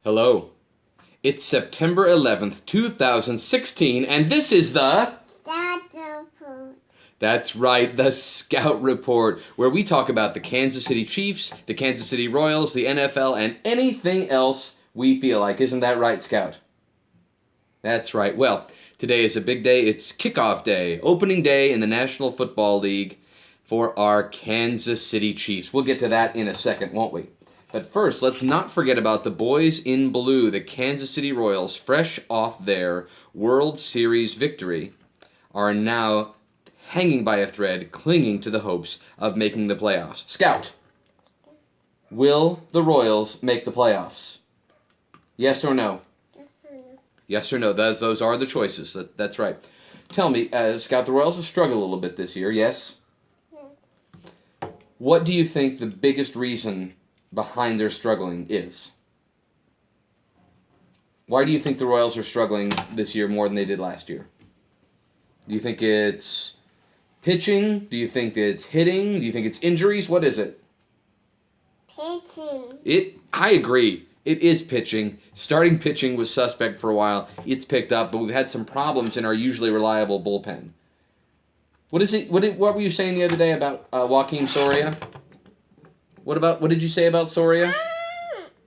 Hello. It's September 11th, 2016, and this is the... Scout Report. That's right, the Scout Report, where we talk about the Kansas City Chiefs, the Kansas City Royals, the NFL, and anything else we feel like. Isn't that right, Scout? That's right. Well, today is a big day. It's kickoff day, opening day in the National Football League for our Kansas City Chiefs. We'll get to that in a second, won't we? But first, let's not forget about the boys in blue, the Kansas City Royals, fresh off their World Series victory, are now hanging by a thread, clinging to the hopes of making the playoffs. Scout, will the Royals make the playoffs? Yes or no? Yes or no? Those are the choices. That's right. Tell me, Scout, the Royals have struggled a little bit this year, yes? Yes. What do you think the biggest reason behind their struggling is? Why do you think the Royals are struggling this year more than they did last year? Do you think it's pitching? Do you think it's hitting? Do you think it's injuries? What is it? Pitching. I agree. It is pitching. Starting pitching was suspect for a while. It's picked up, but we've had some problems in our usually reliable bullpen. What is it? What were you saying the other day about Joaquin Soria? What did you say about Soria?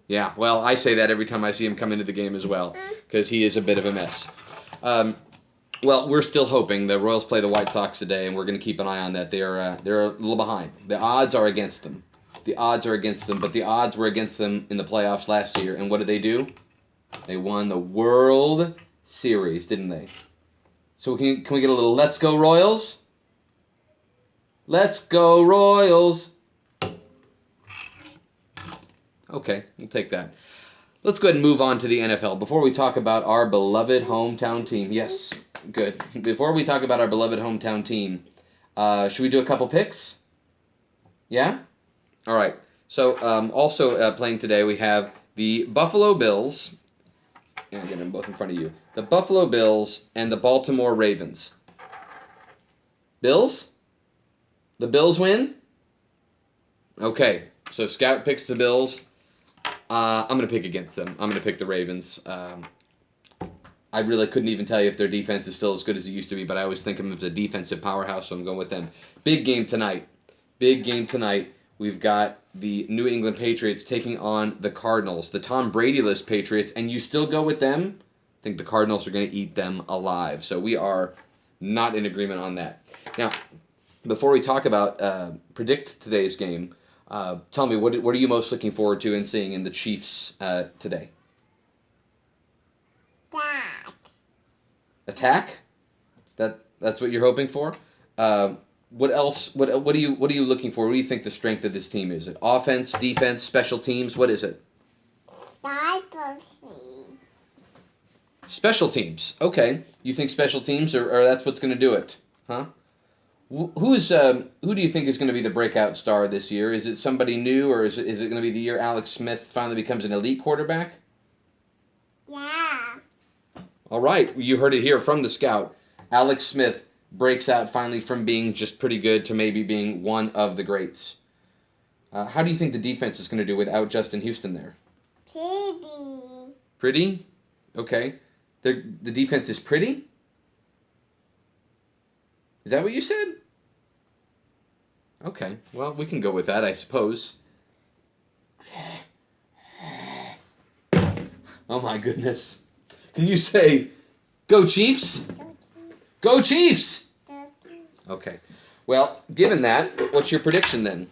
Yeah, well, I say that every time I see him come into the game as well, because he is a bit of a mess. Well, we're still hoping. The Royals play the White Sox today, and we're going to keep an eye on that. They're a little behind. The odds are against them. The odds are against them, but the odds were against them in the playoffs last year. And what did they do? They won the World Series, didn't they? So can we get a little "Let's Go Royals"? Let's go Royals! Okay, we'll take that. Let's go ahead and move on to the NFL. Before we talk about our beloved hometown team. Yes, good. Before we talk about our beloved hometown team, should we do a couple picks? Yeah? All right. So also playing today we have the Buffalo Bills. And I'll get them both in front of you. The Buffalo Bills and the Baltimore Ravens. Bills? The Bills win? Okay. So Scout picks the Bills. I'm going to pick against them. I'm going to pick the Ravens. I really couldn't even tell you if their defense is still as good as it used to be, but I always think of them as a defensive powerhouse, so I'm going with them. Big game tonight. Big game tonight. We've got the New England Patriots taking on the Cardinals, the Tom Brady-less Patriots, and you still go with them? I think the Cardinals are going to eat them alive. So we are not in agreement on that. Now, before we talk about predict today's game, tell me, what are you most looking forward to and seeing in the Chiefs today? Attack? That's what you're hoping for? What else? What are you looking for? What do you think the strength of this team is? Is it offense, defense, special teams? What is it? Special teams. Special teams. Okay. You think special teams or that's what's going to do it? Huh? Who do you think is going to be the breakout star this year? Is it somebody new, or is it going to be the year Alex Smith finally becomes an elite quarterback? Yeah. All right, you heard it here from the Scout. Alex Smith breaks out finally from being just pretty good to maybe being one of the greats. How do you think the defense is going to do without Justin Houston there? Pretty. Pretty? Okay. The defense is pretty? Is that what you said? Okay, well, we can go with that, I suppose. Oh my goodness. Can you say, "Go Chiefs"? Go Chiefs! Okay. Well, given that, what's your prediction then?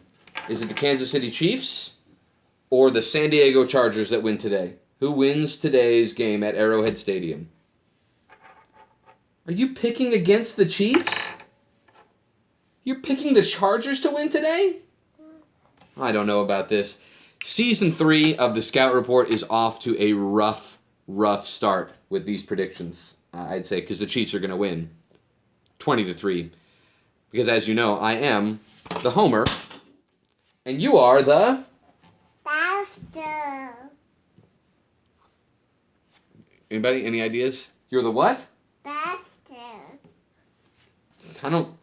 Is it the Kansas City Chiefs or the San Diego Chargers that win today? Who wins today's game at Arrowhead Stadium? Are you picking against the Chiefs? You're picking the Chargers to win today? I don't know about this. Season 3 of the Scout Report is off to a rough start with these predictions, I'd say, because the Chiefs are going to win 20-3. Because as you know, I am the homer, and you are the... Buster. Anybody? Any ideas? You're the what? Buster. I don't...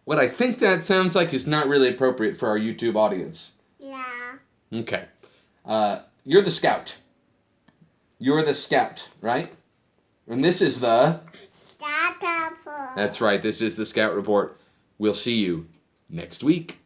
What I think that sounds like is not really appropriate for our YouTube audience. Yeah. Okay. You're the Scout. You're the scout, right? And this is the... Scout report. That's right, this is the Scout Report. We'll see you next week.